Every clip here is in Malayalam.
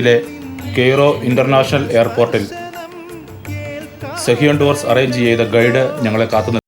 ഖത്തറിലെ കെയ്റോ ഇൻ്റർനാഷണൽ എയർപോർട്ടിൽ സെഹിയോൺ ടൂർസ് അറേഞ്ച് ചെയ്ത ഗൈഡ് ഞങ്ങളെ കാത്തുനിന്നു.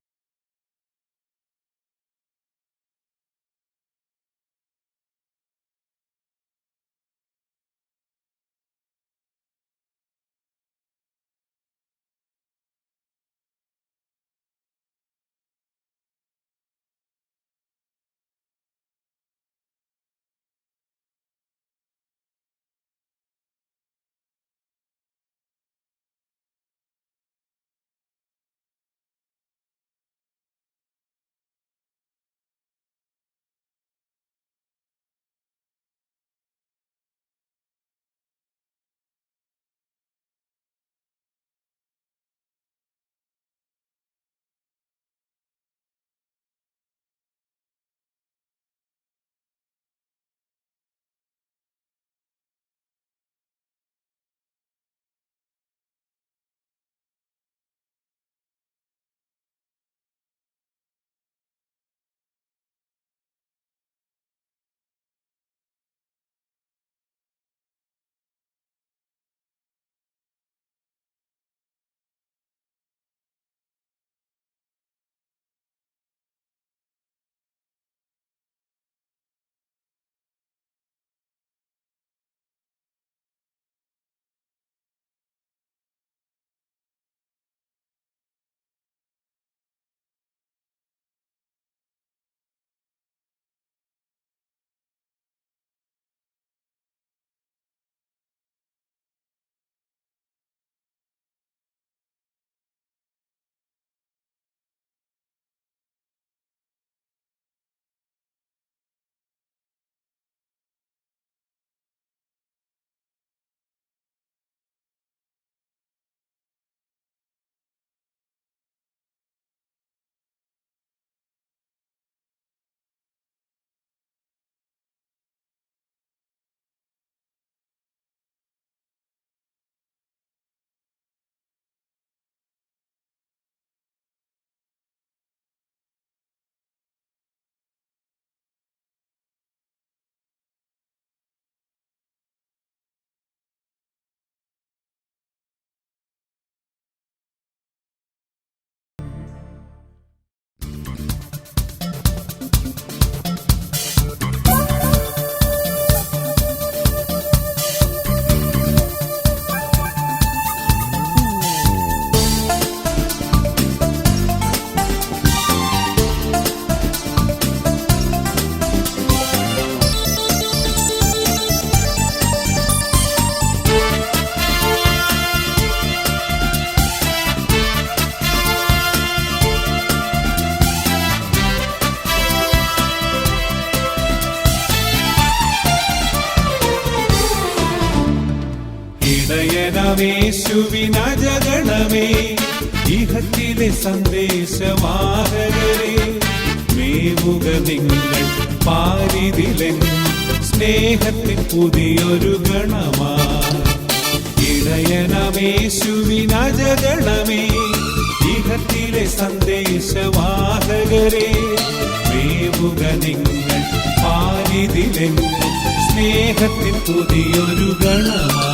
യേശുവിനജഗണമേ ഇഹത്തിലെ സന്ദേശവാഹകരെ മേവുക നിങ്ങൾ പാരിതിലൻ സ്നേഹത്തിൽ പുതിയൊരു ഗണമാ. ഇടയനമേശുവിനജഗണമേ ഇഹത്തിലെ സന്ദേശവാഹകരെ മേവുക നിങ്ങൾ പാരിതിലൻ സ്നേഹത്തിൽ പുതിയൊരു ഗണമാ.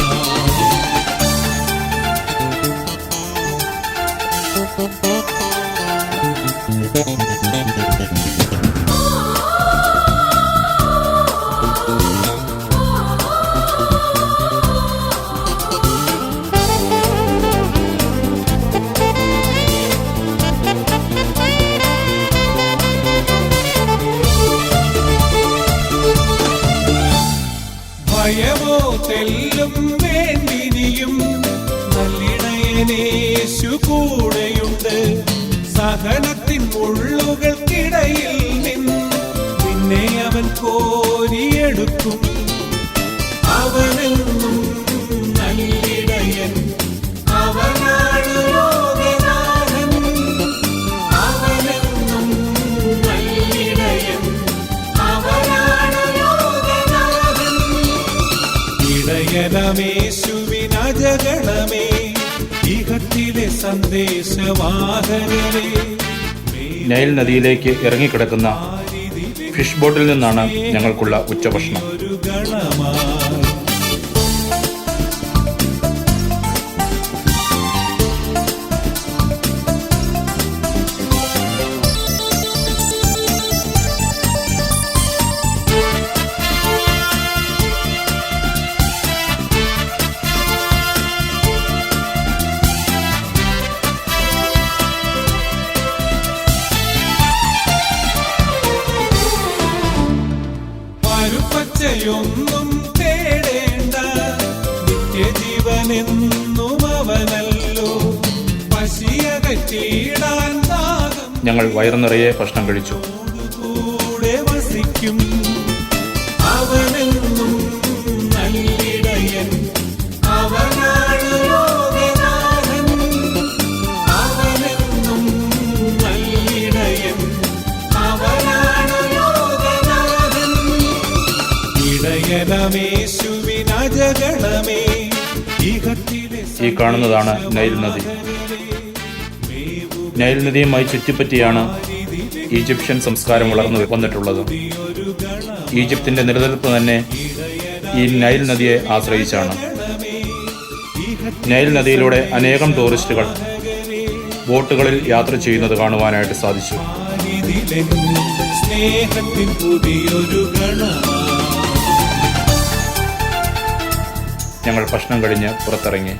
ഭയമോ തെല്ലും വേണ്ടിനിയും നല്ലിടയനേശു കൂടെയുണ്ട്. സഹനത്തിൻ മുള്ളുകൾക്കിടയിൽ നിന്നെ അവൻ കോരിയെടുക്കും. അവനെന്നും നല്ലിടയൻ, അവനാണ് ലോകനാഥൻ. അവനെന്നും നല്ലിടയൻ, അവനാണ് ലോകനാഥൻ. ഇടയനമേശുവിനജഗണമേ ഇഹത്തിലെ സന്ദേശവാഹകരെ. നൈൽ നദിയിലേക്ക് ഇറങ്ങിക്കിടക്കുന്ന ഫിഷ് ബോട്ടിൽ നിന്നാണ് ഞങ്ങൾക്കുള്ള ഉച്ചഭക്ഷണം. പശിയകറ്റിയിടാൻ ദാഹം ഞങ്ങൾ വയറു നിറയെ ഭക്ഷണം കഴിച്ചു. കൂടെ വസിക്കും. അവനെന്നും നല്ലിടയൻ, അവനാണ് യോഗനാഥൻ. അവനെന്നും നല്ലിടയൻ, അവനാണ് യോഗനാഥൻ. ഇടയനമേശുവിനജഗണമേ, ഇഹത്തിലെ ഈ കാണുന്നതാണ് നൈൽ നദി. നൈൽ നദിയുമായി ചുറ്റിപ്പറ്റിയാണ് ഈജിപ്ഷ്യൻ സംസ്കാരം വളർന്നു വന്നിട്ടുള്ളത്. ഈജിപ്തിന്റെ നിലനിൽപ്പ് തന്നെ ഈ നൈൽ നദിയെ ആശ്രയിച്ചാണ്. നൈൽ നദിയിലൂടെ അനേകം ടൂറിസ്റ്റുകൾ ബോട്ടുകളിൽ യാത്ര ചെയ്യുന്നത് കാണുവാനായിട്ട് സാധിച്ചു. സ്നേഹത്തിൻ പുതിയൊരു ഗണമാ. ഞങ്ങൾ ഭക്ഷണം കഴിഞ്ഞ് പുറത്തിറങ്ങി.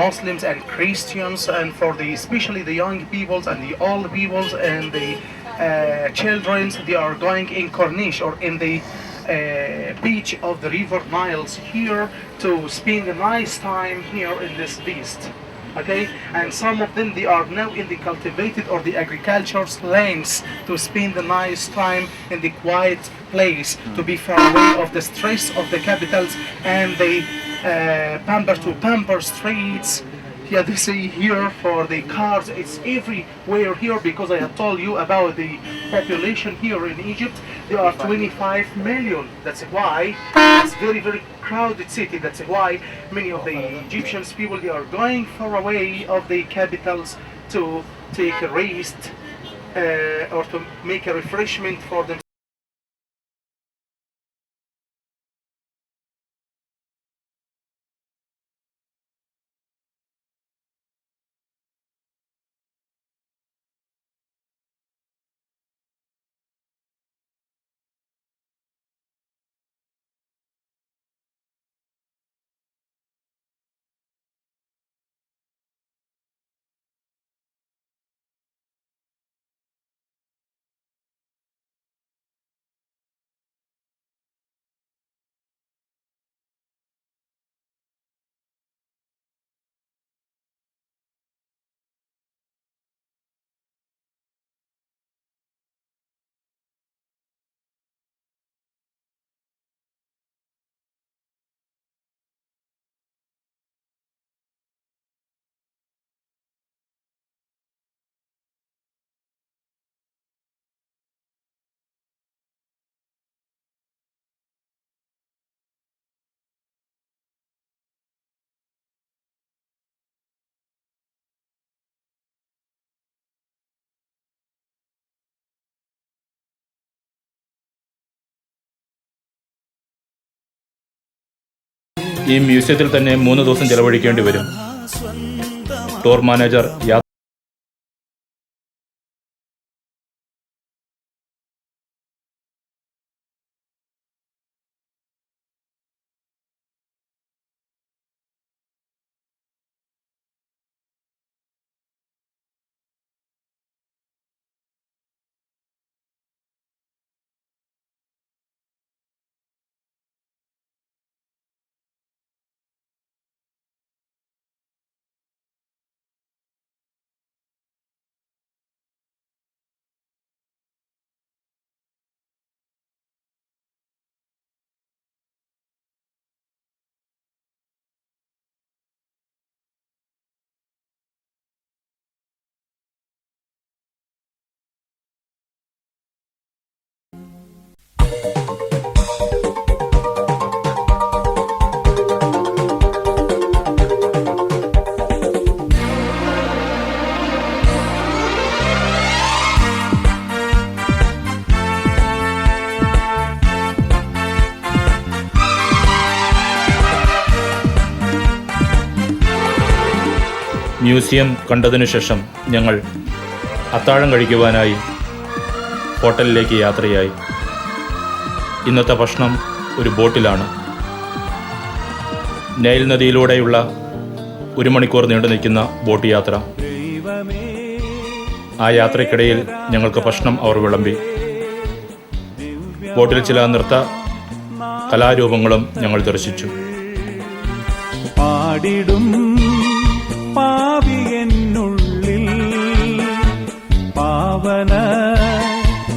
Muslims and Christians, and for the especially the young peoples and the old peoples and the children, they are going in Corniche or in the beach of the River Niles here to spend a nice time here in this beast. Okay, and some of them they are now in the cultivated or the agricultural lands to spend a nice time in the quiet place to be far away of the stress of the capitals and the pamper to pamper streets. Yeah, they say here for the cars, it's everywhere here because I have told you about the population here in Egypt. There are 25 million. That's why it's very crowded city. That's why many of the Egyptian people they are going far away of the capitals to take a rest or to make a refreshment for them. ഈ മ്യൂസിയത്തിൽ തന്നെ 3 ദിവസം ചെലവഴിക്കേണ്ടി വരും. ടൂർ മാനേജർ മ്യൂസിയം കണ്ടതിനു ശേഷം ഞങ്ങൾ അത്താഴം കഴിക്കുവാനായി ഹോട്ടലിലേക്ക് യാത്രയായി. ഇന്നത്തെ ഭക്ഷണം ഒരു ബോട്ടിലാണ്. നൈൽ നദിയിലൂടെയുള്ള 1 മണിക്കൂർ നീണ്ടു നിൽക്കുന്ന ബോട്ട് യാത്ര. ആ യാത്രയ്ക്കിടയിൽ ഞങ്ങൾക്ക് ഭക്ഷണം അവർ വിളമ്പി. ബോട്ടിൽ ചില നൃത്ത കലാരൂപങ്ങളും ഞങ്ങൾ ദർശിച്ചു. പാടിടും പാപിയെന്നുള്ളിൽ പാവന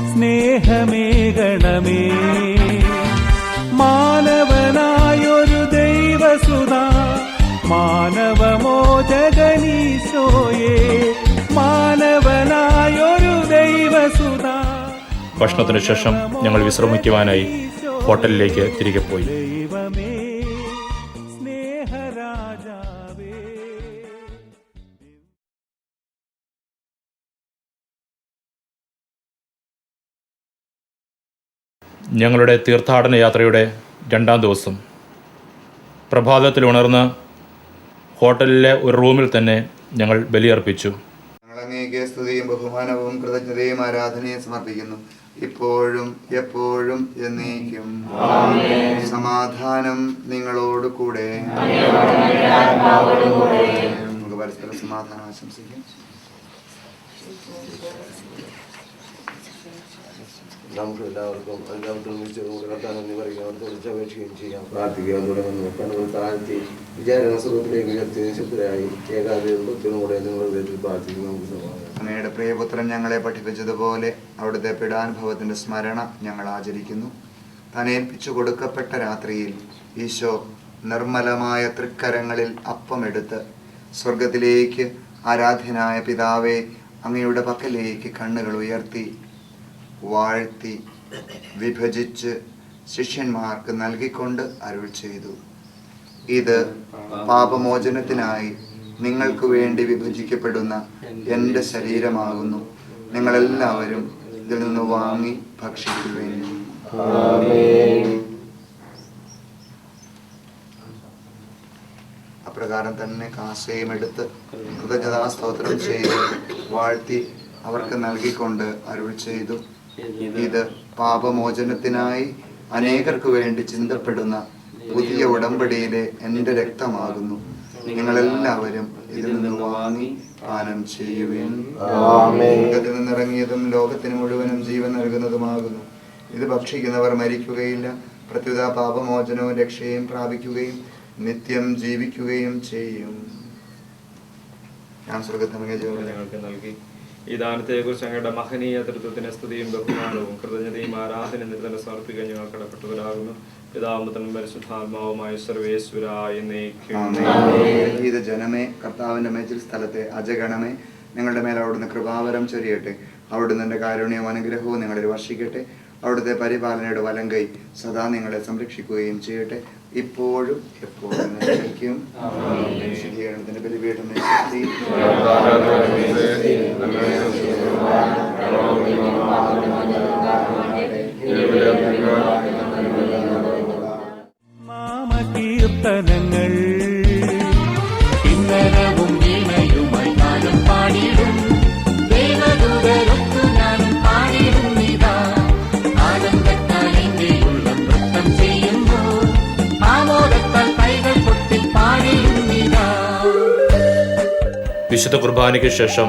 സ്നേഹമേകണമേ, മാനവനായൊരു ദൈവസുത മാനവമോചകനീശോയേ, മാനവനായൊരു ദൈവസുത. ഭക്ഷണത്തിനു ശേഷം ഞങ്ങൾ വിശ്രമിക്കുവാനായി ഹോട്ടലിലേക്ക് തിരികെ പോയി. ഞങ്ങളുടെ തീർത്ഥാടന യാത്രയുടെ 2ാം ദിവസം പ്രഭാതത്തിൽ ഉണർന്ന് ഹോട്ടലിലെ ഒരു റൂമിൽ തന്നെ ഞങ്ങൾ ബലിയർപ്പിച്ചു. ഞങ്ങൾ അങ്ങേക്ക് സ്തുതിയും ബഹുമാനവും കൃതജ്ഞതയും ആരാധനയും സമർപ്പിക്കുന്നു, ഇപ്പോഴും എപ്പോഴും എന്നേക്കും. സമാധാനം നിങ്ങളോട് കൂടെ. നമുക്ക് പരസ്പരം സമാധാനം ആശംസിക്കാം. നമുക്ക് എല്ലാവർക്കും കർത്താവിനെ പറയുകയും അപേക്ഷിക്കുകയും ചെയ്യാം. പ്രാർത്ഥിക്കാൻ തുടങ്ങുന്നു. കണ്ണുകൾ താഴ്ത്തി വിചാരണ സുഖത്തിലേക്ക് ഉയർത്തി നിശബ്ദരായി ഏകാഗ്രതയോടെ നിങ്ങളുടെ പ്രാർത്ഥിക്കും. നമുക്ക് സമാധാനം. അങ്ങയുടെ പ്രിയപുത്രൻ ഞങ്ങളെ പഠിപ്പിച്ചതുപോലെ അവിടുത്തെ പീഡാനുഭവത്തിന്റെ സ്മരണ ഞങ്ങൾ ആചരിക്കുന്നു. താൻ ഏൽപ്പിച്ചു കൊടുക്കപ്പെട്ട രാത്രിയിൽ ഈശോ നിർമ്മലമായ തൃക്കരങ്ങളിൽ അപ്പമെടുത്ത് സ്വർഗത്തിലേക്ക് ആരാധ്യനായ പിതാവേ അങ്ങയുടെ പക്കലേക്ക് കണ്ണുകൾ ഉയർത്തി വാഴ്ത്തി വിഭജിച്ച് ശിഷ്യന്മാർക്ക് നൽകിക്കൊണ്ട് അരുൾ ചെയ്തു, ഇത് പാപമോചനത്തിനായി നിങ്ങൾക്ക് വേണ്ടി വിഭജിക്കപ്പെടുന്ന എൻ്റെ ശരീരമാകുന്നു. നിങ്ങളെല്ലാവരും ഇതിൽ നിന്ന് വാങ്ങി ഭക്ഷിക്കുവിൻ. അപ്രകാരം തന്നെ കാസയും എടുത്ത് കൃതജ്ഞതാസ്തോത്രം ചെയ്ത് വാഴ്ത്തി അവർക്ക് നൽകിക്കൊണ്ട് അരുൾ ചെയ്തു, ഇത് പാപമോചനത്തിനായി അനേകർക്ക് വേണ്ടി ചിന്തപ്പെടുന്ന പുതിയ ഉടമ്പടിയിലെ എൻ്റെ രക്തമാകുന്നു. നിങ്ങളെല്ലാവരും ഇതിൽ നിന്ന് വാങ്ങി പാനം ചെയ്യുവിൻ. ലോകത്തിൽ നിന്നിറങ്ങിയതും ലോകത്തിന് മുഴുവനും ജീവൻ നൽകുന്നതുമാകുന്നു. ഇത് ഭക്ഷിക്കുന്നവർ മരിക്കുകയില്ല, പ്രത്യുത പാപമോചനവും രക്ഷയും പ്രാപിക്കുകയും നിത്യം ജീവിക്കുകയും ചെയ്യും. ഞാൻ സ്വർഗ്ഗത്തിലെ ജീവൻ ഞങ്ങൾക്ക് നൽകി. ഈ ദാനത്തെക്കുറിച്ച് ഞങ്ങളുടെ മഹനീയ തൃത്വത്തിന് സ്തുതിയും ബഹുമാനവും കൃതജ്ഞതയും ആരാധന നിരന്തരം സമർപ്പിക്കാൻ ഞങ്ങൾ കടപ്പെട്ടവരാകുന്നു. പിതാവുമ്പത്തനും പരിശുദ്ധാത്മാവുമായ സർവേശ്വരായ ഇത് ജനമേ, കർത്താവിന്റെ മേച്ചിൽ സ്ഥലത്തെ അജഗണമേ, നിങ്ങളുടെ മേൽ അവിടുന്ന് കൃപാവരം ചൊരിയട്ടെ. അവിടുന്ന് എൻ്റെ കാരുണ്യവും അനുഗ്രഹവും നിങ്ങളിൽ വർഷിക്കട്ടെ. അവിടുത്തെ പരിപാലനയുടെ വലങ്കൈ സദാ നിങ്ങളെ സംരക്ഷിക്കുകയും ചെയ്യട്ടെ, ഇപ്പോഴും എപ്പോഴും എന്നേക്കും. ശുദ്ധീകരണത്തിന്റെ ബലിപീഠമേ നാമകീർത്തനങ്ങൾ വിശുദ്ധ കുർബാനയ്ക്ക് ശേഷം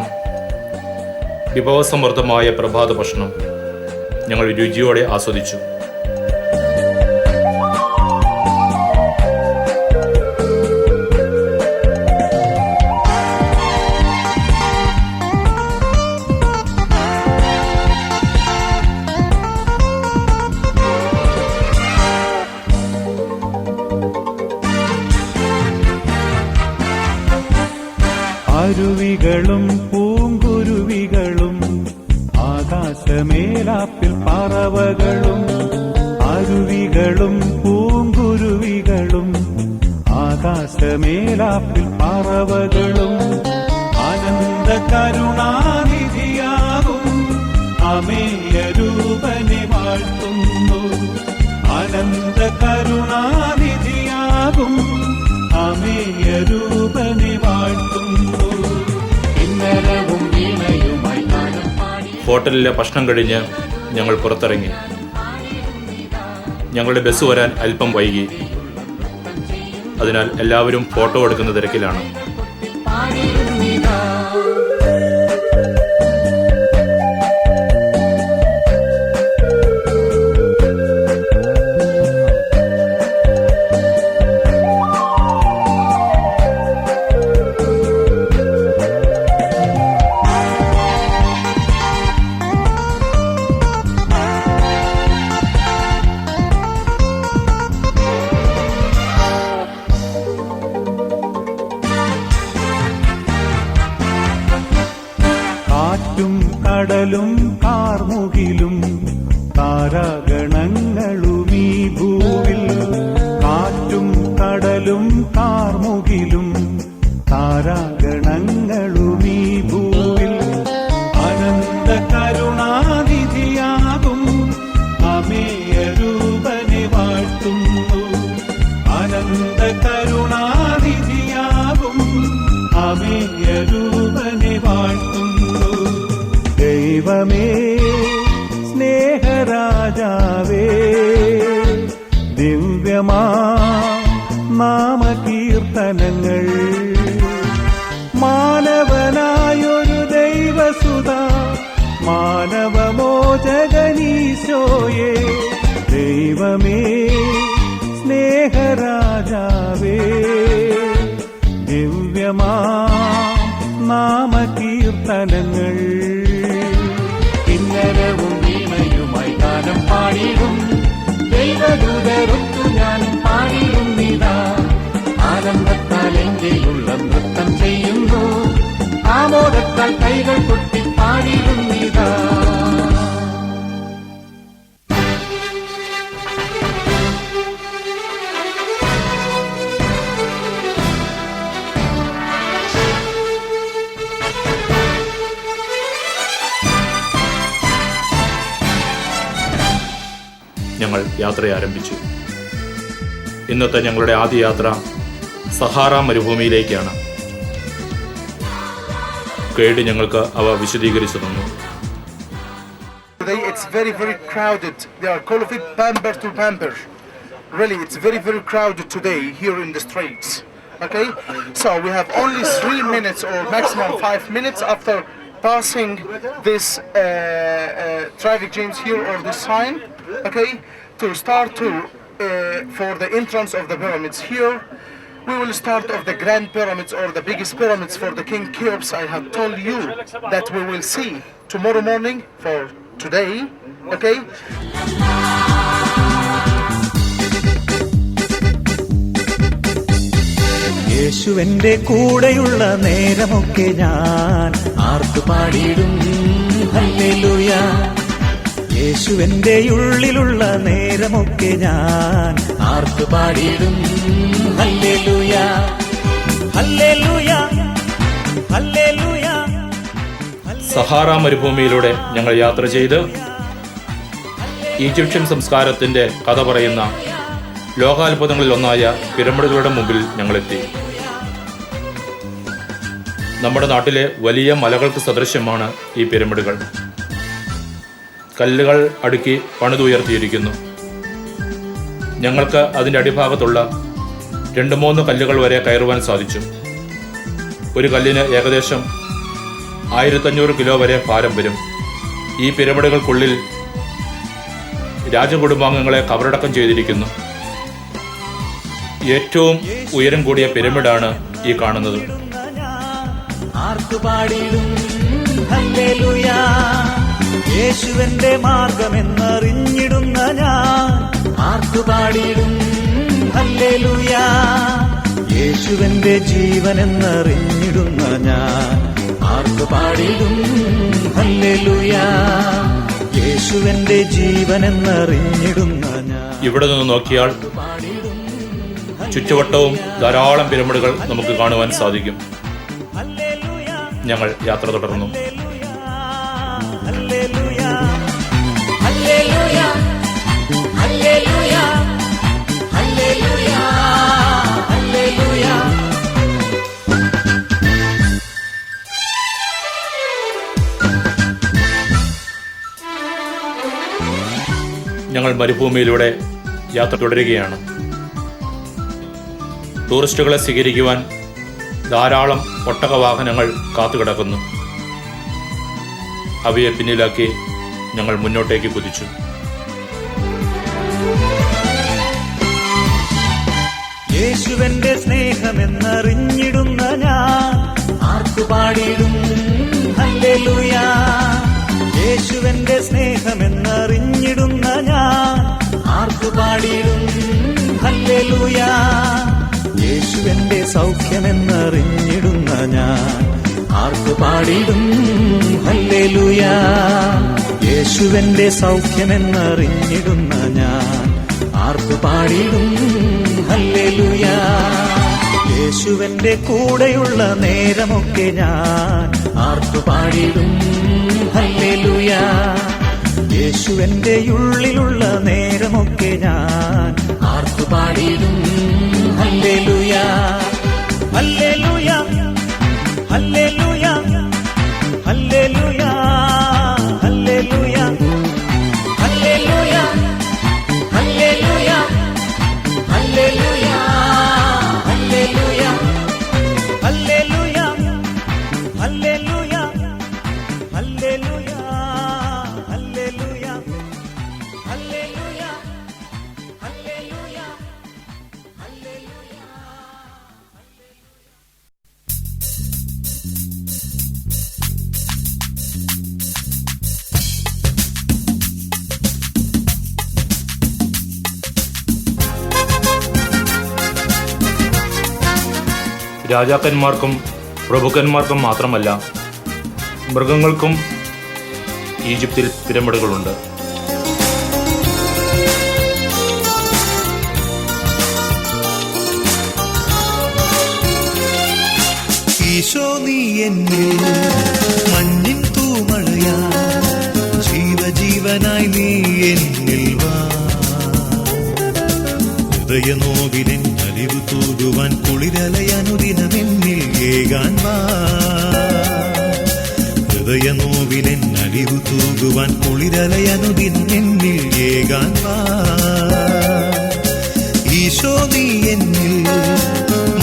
വിഭവസമൃദ്ധമായ പ്രഭാത ഭക്ഷണം ഞങ്ങൾ രുചിയോടെ ആസ്വദിച്ചു. അരുവികളും പൂങ്കുരുവികളും ആകാശമേലാപ്പിൽ പറവകളും, അരുവികളും പൂങ്കുരുവികളും ആകാശമേലാപ്പിൽ പറവകളും, അനന്ത കരുണാനിധിയാകും അമേയ രൂപനെ വാഴ്ത്തുന്നു. അനന്ത കരുണാനിധിയാകും അമേയ രൂപനെ വാഴ്ത്തുന്നു. കിന്നരവും വീണയുമായി ഗാനം പാടി. ഹോട്ടലിലെ ഭക്ഷണം കഴിഞ്ഞ് ഞങ്ങൾ പുറത്തിറങ്ങി. ഞങ്ങളുടെ ബസ് വരാൻ അല്പം വൈകി. അതിനാൽ എല്ലാവരും ഫോട്ടോ എടുക്കുന്ന തിരക്കിലാണ്. കാറ്റും കടലും കാർമുകിലും താരാഗണങ്ങളും ഈ ഭൂവിൽ. കാറ്റും കടലും കാർമുകിലും താരാഗണങ്ങളും ഈ ഭൂവിൽ. അനന്ത കരുണാനിധിയാകും അമേയ രൂപനെ വാഴ്ത്തുന്നു. അനന്ത കരുണാനിധിയാകും അമേയ രൂപനെ വാഴ്ത്തുന്നു. ദൈവമേ സ്നേഹരാജാവേ, ദിവ്യമാ നാമകീർത്തനങ്ങൾ. മാനവനായൊരു ദൈവസുത മാനവമോചകനീശോയേ. ദൈവമേ സ്നേഹരാജാവേ, ദിവ്യമാ നാമകീർത്തനങ്ങൾ. കിന്നരവും വീണയുമായി ഗാനം പാടിടും ദൈവദൂതരൊത്തു ഞാനും പാടിടും നീതാ. ആനന്ദത്താൽ എന്റെ ഉള്ളം നൃത്തം ചെയ്യുന്നു, ആമോദത്താൽ കൈകൾ കൊട്ടി പാടിടും നീതാ. ഞങ്ങൾ യാത്ര ആരംഭിച്ചു. ഇന്നത്തെ ഞങ്ങളുടെ ആദ്യ യാത്ര സഹാറ മരുഭൂമിയിലേക്കാണ്. ഗൈഡ് ഞങ്ങൾക്ക് അവ വിശദീകരിച്ചു തന്നു. Today it's very crowded. They are calling it Pamper to Pamper. Really, it's very crowded today here in the streets. Okay, so we have only 3 minutes or maximum 5 minutes after passing this traffic jams here or this sign. Okay, to start to for the entrance of the pyramids here. We will start of the Grand Pyramids or the biggest pyramids for the King Khufu. I have told you that we will see tomorrow morning for today. Okay. യേശുവിന്റെ കൂടെയുള്ള നേരമൊക്കെ ഞാൻ ആർത്തു പാടിയിടും ഹല്ലേലൂയ. യേശുവിന്റെ ഉള്ളിലുള്ള നേരമൊക്കെ ഞാൻ ആർത്തു പാടിയിടും ഹല്ലേലൂയ, ഹല്ലേലൂയ, ഹല്ലേലൂയ. സഹാറ മരുഭൂമിയിലൂടെ ഞങ്ങൾ യാത്ര ചെയ്ത് ഈജിപ്ഷ്യൻ സംസ്കാരത്തിൻ്റെ കഥ പറയുന്ന ലോകാത്ഭുതങ്ങളിലൊന്നായ പിരമിഡുകളുടെ മുമ്പിൽ ഞങ്ങളെത്തി. നമ്മുടെ നാട്ടിലെ വലിയ മലകൾക്ക് സദൃശ്യമാണ് ഈ പിരമിഡുകൾ. കല്ലുകൾ അടുക്കി പണിതുയർത്തിയിരിക്കുന്നു. ഞങ്ങൾക്ക് അതിൻ്റെ അടിഭാഗത്തുള്ള 2-3 കല്ലുകൾ വരെ കയറുവാൻ സാധിച്ചു. ഒരു കല്ലിന് ഏകദേശം 1500 കിലോ വരെ ഭാരം വരും. ഈ പിരമിഡുകൾക്കുള്ളിൽ രാജകുടുംബാംഗങ്ങളെ കബറടക്കം ചെയ്തിരിക്കുന്നു. ഏറ്റവും ഉയരം കൂടിയ പിരമിഡാണ് ഈ കാണുന്നത്. ആർത്തുപാടിയിടും ഹല്ലേലൂയ. യേശുവിന്റെ മാർഗമെന്നറിഞ്ഞിടുന്ന ഞാൻ ആർത്തുപാടിയിടും ഹല്ലേലൂയ. യേശുവിന്റെ ജീവനെന്നറിഞ്ഞിടുന്ന ഞാൻ ആർത്തുപാടിയിടും ഹല്ലേലൂയ. യേശുവിന്റെ ജീവനെന്നറിഞ്ഞിടുന്ന ഞാൻ. ഇവിടെ നിന്ന് നോക്കിയാൽ ചുറ്റുവട്ടവും ധാരാളം പിരമിഡുകൾ നമുക്ക് കാണുവാൻ സാധിക്കും. ഞങ്ങൾ യാത്ര തുടർന്നു. ഞങ്ങൾ മരുഭൂമിയിലൂടെ യാത്ര തുടരുകയാണ്. ടൂറിസ്റ്റുകളെ സ്വീകരിക്കുവാൻ ധാരാളം ഒട്ടകവാഹനങ്ങൾ കാത്തുകിടക്കുന്നു. അവയെ പിന്നിലാക്കി ഞങ്ങൾ മുന്നോട്ടേക്ക് കുതിച്ചു. യേശുവിന്റെ സ്നേഹമെന്നറിഞ്ഞിടുന്ന ഞാൻ ആർത്തുപാടിയിടും ഹല്ലേലൂയ. യേശുവിന്റെ സ്നേഹമെന്നറിഞ്ഞിടുന്ന ഞാൻ ആർത്തുപാടിയിടും ഹല്ലേലൂയ. യേശുവിന്റെ സൗഖ്യമെന്നറിഞ്ഞിടുന്ന ഞാൻ ആർത്തുപാടിയിടും ഹല്ലേലൂയ. യേശുവിന്റെ സൗഖ്യമെന്നറിഞ്ഞിടുന്ന ഞാൻ ആർത്തുപാടിയിടും ഹല്ലേലൂയ. യേശുവിന്റെ കൂടെയുള്ള നേരമൊക്കെ ഞാൻ ആർത്തുപാടിയിടും ഹല്ലേലൂയ. യേശുവിന്റെ ഉള്ളിലുള്ള നേരമൊക്കെ ഞാൻ ആർത്തുപാടിയിടും hallelujah. Hallelujah hallelujah hallelujah hallelujah hallelujah hallelujah hallelujah hallelujah hallelujah hallelujah hallelujah hallelujah hallelujah hallelujah hallelujah. രാജാക്കന്മാർക്കും പ്രഭുക്കന്മാർക്കും മാത്രമല്ല, മൃഗങ്ങൾക്കും ഈജിപ്തിൽ പിരമിഡുകളുണ്ട്. ഈശോ നീ എന്നിൽ മഞ്ഞിൻ തൂമഴയാ, ജീവജീവനായി നീ എന്നിൽ വാ. ഹൃദയനോവിനെ അലിവു തൂകുവാൻ കുളിരലയനുദിനമെന്നിൽ ഏകാൻ വാ. ഹൃദയനോവിനെ അലിവു തൂകുവാൻ കുളിരലയനുദിനമെന്നിൽ ഏകാൻ വാ. ഈശോ നീ എന്നിൽ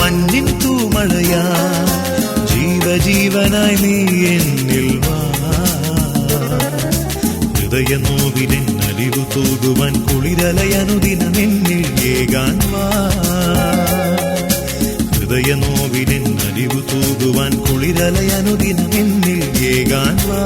മഞ്ഞിൻ തൂമഴയാ, ജീവജീവനായി നീ എന്നിൽ വാ. ഹൃദയനോവിനെ അലിവു തൂകുവാൻ കുളിരലയനുദിനമെന്നിൽ ഏകാൻ വാ. ഹൃദയനോവിനെ അലിവു തൂകുവാൻ കുളിരലയനുദിനമെന്നിൽ ഏകാൻ വാ.